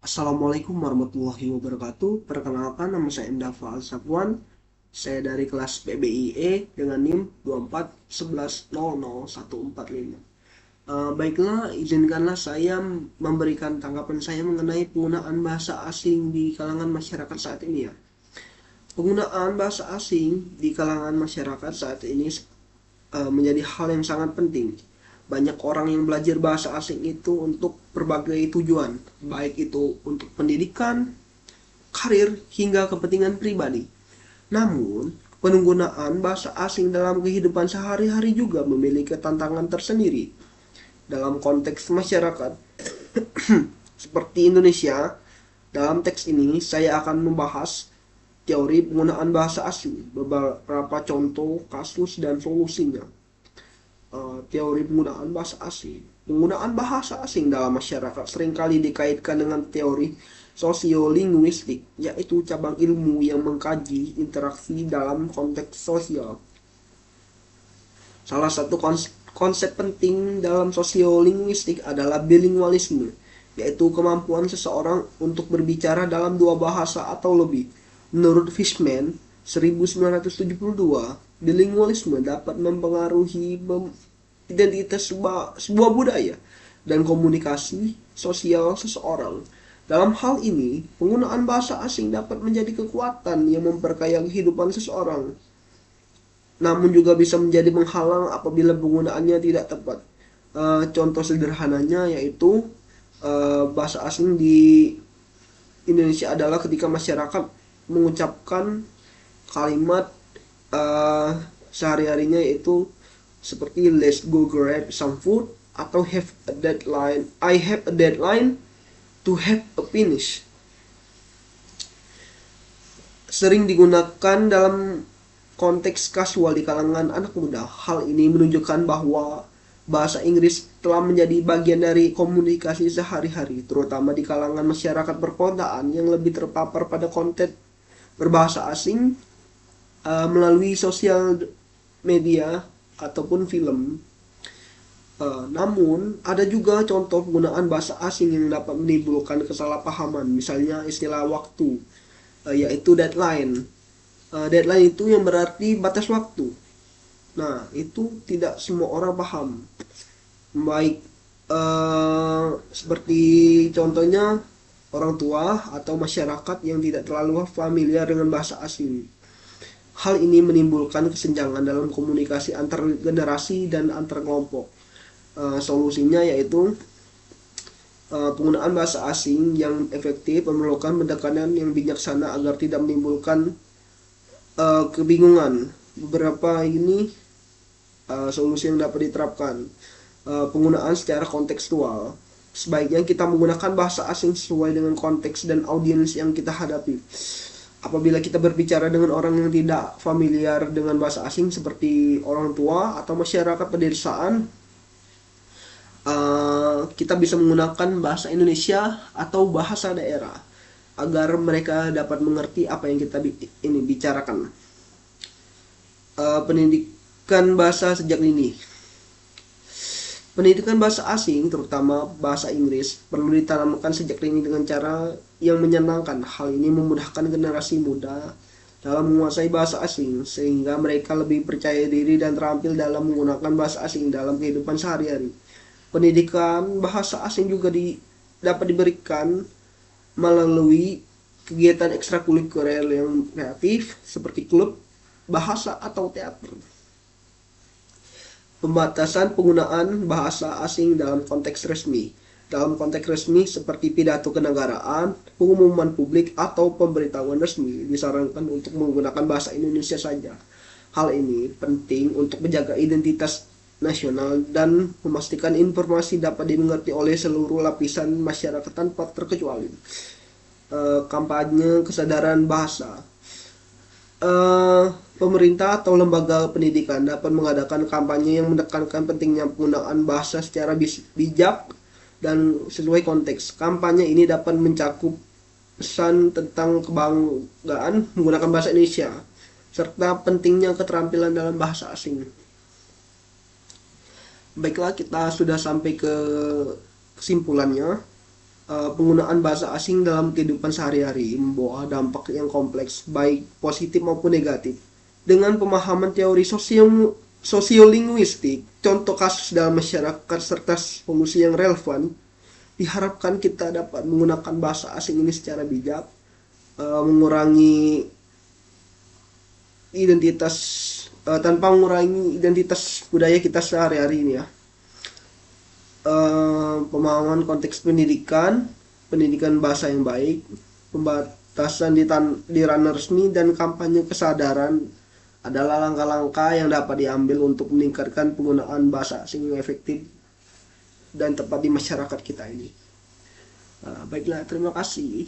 Assalamualaikum warahmatullahi wabarakatuh. Perkenalkan, nama saya Endafa Al-Safwan. Saya dari kelas PBIE dengan NIM 2411000145. Baiklah, izinkanlah saya memberikan tanggapan saya mengenai penggunaan bahasa asing di kalangan masyarakat saat ini ya. Penggunaan bahasa asing di kalangan masyarakat saat ini menjadi hal yang sangat penting. Banyak orang yang belajar bahasa asing itu untuk berbagai tujuan, baik itu untuk pendidikan, karir, hingga kepentingan pribadi. Namun, penggunaan bahasa asing dalam kehidupan sehari-hari juga memiliki tantangan tersendiri. Dalam konteks masyarakat seperti Indonesia, dalam teks ini saya akan membahas teori penggunaan bahasa asing, beberapa contoh kasus dan solusinya. Teori penggunaan bahasa asing. Penggunaan bahasa asing dalam masyarakat seringkali dikaitkan dengan teori sosiolinguistik, yaitu cabang ilmu yang mengkaji interaksi dalam konteks sosial. Salah satu konsep penting dalam sosiolinguistik adalah bilingualisme, yaitu kemampuan seseorang untuk berbicara dalam dua bahasa atau lebih. Menurut Fishman, 1972, bilingualisme dapat mempengaruhi identitas sebuah budaya dan komunikasi sosial seseorang. Dalam hal ini, penggunaan bahasa asing dapat menjadi kekuatan yang memperkaya kehidupan seseorang, namun juga bisa menjadi penghalang apabila penggunaannya tidak tepat. Contoh sederhananya yaitu bahasa asing di Indonesia adalah ketika masyarakat mengucapkan kalimat sehari-harinya, yaitu seperti let's go grab some food atau I have a deadline to have a finish. Sering digunakan dalam konteks kasual di kalangan anak muda. Hal ini menunjukkan bahwa bahasa Inggris telah menjadi bagian dari komunikasi sehari-hari, terutama di kalangan masyarakat perkotaan yang lebih terpapar pada konten berbahasa asing melalui sosial media ataupun film. Namun, ada juga contoh penggunaan bahasa asing yang dapat menimbulkan kesalahpahaman, misalnya istilah waktu, yaitu deadline. Deadline itu yang berarti batas waktu. Nah, itu tidak semua orang paham. Baik seperti contohnya orang tua atau masyarakat yang tidak terlalu familiar dengan bahasa asing. Hal ini menimbulkan kesenjangan dalam komunikasi antar generasi dan antar kelompok. Solusinya yaitu penggunaan bahasa asing yang efektif memerlukan pendekatan yang bijaksana agar tidak menimbulkan kebingungan. Beberapa ini solusi yang dapat diterapkan. Penggunaan secara kontekstual. Sebaiknya kita menggunakan bahasa asing sesuai dengan konteks dan audiens yang kita hadapi. Apabila kita berbicara dengan orang yang tidak familiar dengan bahasa asing seperti orang tua atau masyarakat pedesaan, kita bisa menggunakan bahasa Indonesia atau bahasa daerah agar mereka dapat mengerti apa yang kita ini bicarakan. Pendidikan bahasa sejak dini. Pendidikan bahasa asing, terutama bahasa Inggris, perlu ditanamkan sejak dini dengan cara yang menyenangkan. Hal ini memudahkan generasi muda dalam menguasai bahasa asing, sehingga mereka lebih percaya diri dan terampil dalam menggunakan bahasa asing dalam kehidupan sehari-hari. Pendidikan bahasa asing juga dapat diberikan melalui kegiatan ekstrakurikuler yang kreatif seperti klub bahasa atau teater. Pembatasan penggunaan bahasa asing dalam konteks resmi. Dalam konteks resmi seperti pidato kenegaraan, pengumuman publik, atau pemberitahuan resmi disarankan untuk menggunakan bahasa Indonesia saja. Hal ini penting untuk menjaga identitas nasional dan memastikan informasi dapat dimengerti oleh seluruh lapisan masyarakat tanpa terkecuali. Kampanye kesadaran bahasa. Pemerintah atau lembaga pendidikan dapat mengadakan kampanye yang menekankan pentingnya penggunaan bahasa secara bijak dan sesuai konteks. Kampanye ini dapat mencakup pesan tentang kebanggaan menggunakan bahasa Indonesia serta pentingnya keterampilan dalam bahasa asing. Baiklah, kita sudah sampai ke kesimpulannya. penggunaan bahasa asing dalam kehidupan sehari-hari membawa dampak yang kompleks, baik positif maupun negatif. Dengan pemahaman teori sosiolinguistik, contoh kasus dalam masyarakat serta solusi yang relevan, diharapkan kita dapat menggunakan bahasa asing ini secara bijak, mengurangi identitas tanpa mengurangi identitas budaya kita sehari-hari ini ya. Pemahaman konteks pendidikan bahasa yang baik, pembatasan di ranah resmi, dan kampanye kesadaran adalah langkah-langkah yang dapat diambil untuk meningkatkan penggunaan bahasa asing yang efektif dan tepat di masyarakat kita ini. Baiklah, terima kasih.